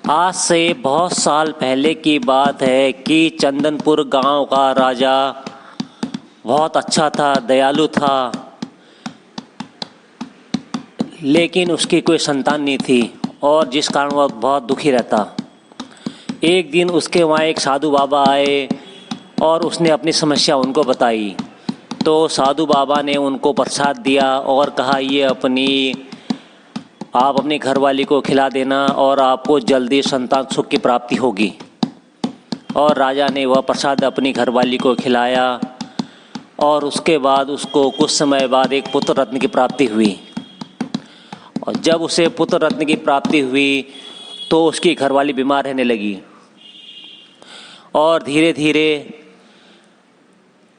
आज से बहुत साल पहले की बात है कि चंदनपुर गांव का राजा बहुत अच्छा था, दयालु था, लेकिन उसकी कोई संतान नहीं थी और जिस कारण वह बहुत दुखी रहता। एक दिन उसके वहाँ एक साधु बाबा आए और उसने अपनी समस्या उनको बताई। तो साधु बाबा ने उनको प्रसाद दिया और कहा, ये आप अपनी घरवाली को खिला देना और आपको जल्दी संतान सुख की प्राप्ति होगी। और राजा ने वह प्रसाद अपनी घरवाली को खिलाया और उसके बाद उसको कुछ समय बाद एक पुत्र रत्न की प्राप्ति हुई। और जब उसे पुत्र रत्न की प्राप्ति हुई तो उसकी घरवाली बीमार रहने लगी और धीरे धीरे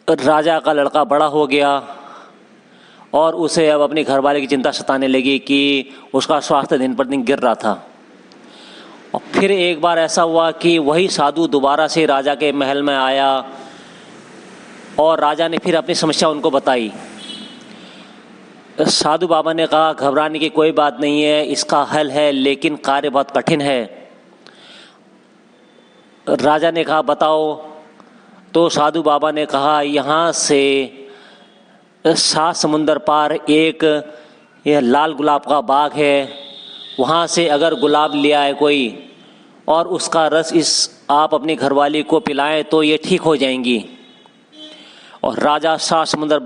राजा का लड़का बड़ा हो गया और उसे अब अपनी घरवाली की चिंता सताने लगी कि उसका स्वास्थ्य दिन पर दिन गिर रहा था। और फिर एक बार ऐसा हुआ कि वही साधु दोबारा से राजा के महल में आया और राजा ने फिर अपनी समस्या उनको बताई। साधु बाबा ने कहा, घबराने की कोई बात नहीं है, इसका हल है, लेकिन कार्य बहुत कठिन है। राजा ने कहा, बताओ। तो साधु बाबा ने कहा, यहाँ से 7 समुंदर पार एक यह लाल गुलाब का बाग है, वहाँ से अगर गुलाब ले आए कोई और उसका रस आप अपनी घरवाली को पिलाएं तो ये ठीक हो जाएंगी। और राजा 7 समुंदर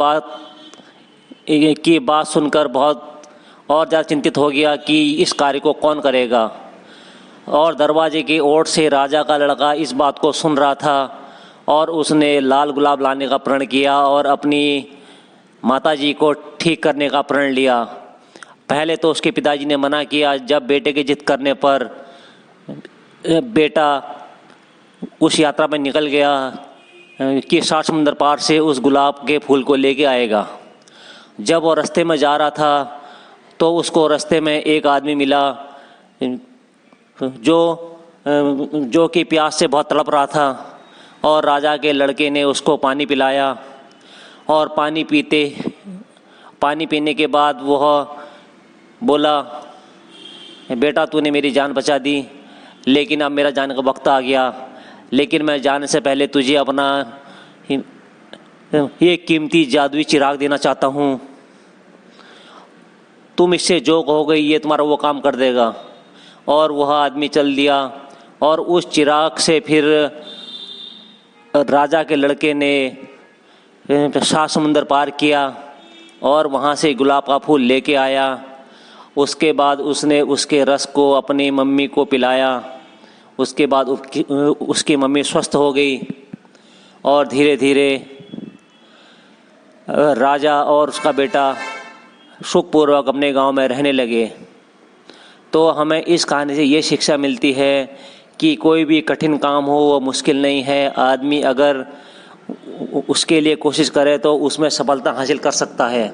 की बात सुनकर बहुत और ज़्यादा चिंतित हो गया कि इस कार्य को कौन करेगा। और दरवाजे की ओर से राजा का लड़का इस बात को सुन रहा था और उसने लाल गुलाब लाने का प्रण किया और अपनी माताजी को ठीक करने का प्रण लिया। पहले तो उसके पिताजी ने मना किया। जब बेटे की जिद करने पर बेटा उस यात्रा में निकल गया कि 7 समुंदर पार से उस गुलाब के फूल को लेके आएगा। जब वो रास्ते में जा रहा था तो उसको रास्ते में एक आदमी मिला जो कि प्यास से बहुत तड़प रहा था और राजा के लड़के ने उसको पानी पिलाया। और पानी पीने के बाद वह बोला, बेटा तूने मेरी जान बचा दी, लेकिन अब मेरा जाने का वक्त आ गया, लेकिन मैं जाने से पहले तुझे अपना ये कीमती जादुई चिराग देना चाहता हूँ। तुम इससे जो कहोगे ये तुम्हारा वो काम कर देगा। और वह आदमी चल दिया और उस चिराग से फिर राजा के लड़के ने 7 समुंदर पार किया और वहाँ से गुलाब का फूल लेके आया। उसके बाद उसने उसके रस को अपनी मम्मी को पिलाया। उसके बाद उसकी मम्मी स्वस्थ हो गई और धीरे धीरे राजा और उसका बेटा सुखपूर्वक अपने गांव में रहने लगे। तो हमें इस कहानी से ये शिक्षा मिलती है कि कोई भी कठिन काम हो वो मुश्किल नहीं है। आदमी अगर उसके लिए कोशिश करे तो उसमें सफलता हासिल कर सकता है।